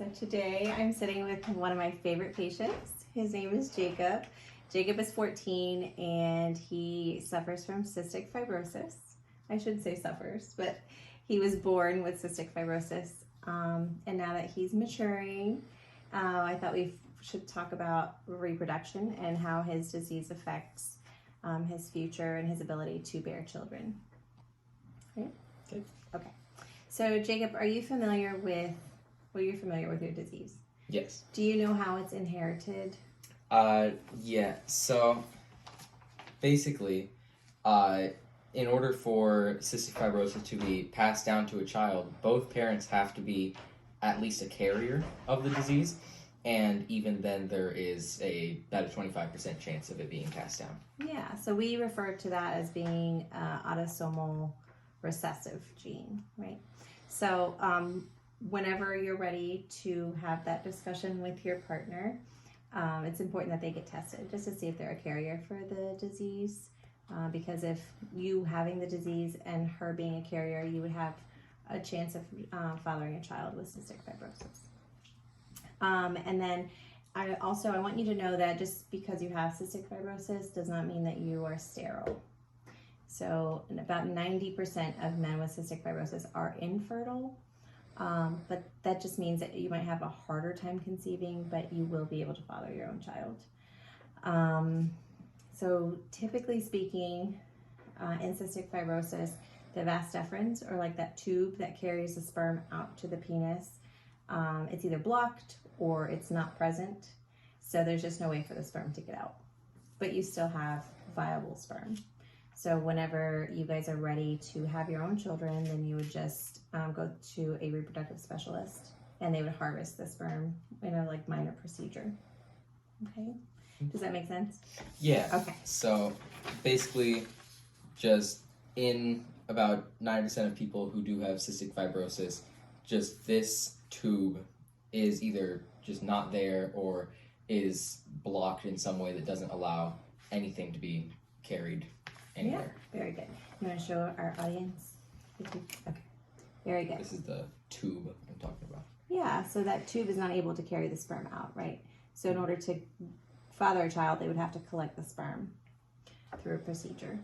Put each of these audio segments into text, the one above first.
So today I'm sitting with one of my favorite patients. His name is Jacob. Jacob is 14 and he suffers from cystic fibrosis. I shouldn't say suffers, but he was born with cystic fibrosis. And now that he's maturing, I thought we should talk about reproduction and how his disease affects his future and his ability to bear children. Okay? Okay. So Jacob, are you familiar with your disease? Yes. Do you know how it's inherited? Yeah. So basically, in order for cystic fibrosis to be passed down to a child, both parents have to be at least a carrier of the disease, and even then there is about a 25% chance of it being passed down. Yeah, so we refer to that as being autosomal recessive gene, right? So whenever you're ready to have that discussion with your partner, it's important that they get tested just to see if they're a carrier for the disease. Because if you having the disease and her being a carrier, you would have a chance of fathering a child with cystic fibrosis. And then I want you to know that just because you have cystic fibrosis does not mean that you are sterile. So about 90% of men with cystic fibrosis are infertile, but that just means that you might have a harder time conceiving, but you will be able to father your own child. So typically speaking, in cystic fibrosis, the vas deferens, or like that tube that carries the sperm out to the penis, it's either blocked or it's not present. So there's just no way for the sperm to get out, but you still have viable sperm. So whenever you guys are ready to have your own children, then you would just go to a reproductive specialist and they would harvest the sperm in a minor procedure. Okay, does that make sense? Yeah. Okay. So basically, just in about 90% of people who do have cystic fibrosis, just this tube is either just not there or is blocked in some way that doesn't allow anything to be carried anywhere. Yeah, very good. You want to show our audience? Okay, very good. This is the tube I'm talking about. Yeah, so that tube is not able to carry the sperm out, right? So in order to father a child, they would have to collect the sperm through a procedure.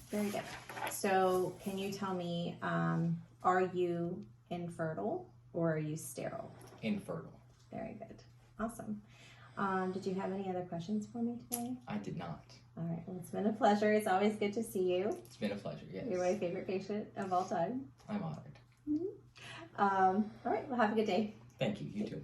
Very good. So can you tell me, are you infertile or are you sterile? Infertile. Very good. Awesome. Did you have any other questions for me today? I did not. All right. Well, it's been a pleasure. It's always good to see you. It's been a pleasure, yes. You're my favorite patient of all time. I'm honored. Mm-hmm. All right. Well, have a good day. Thank you. You too.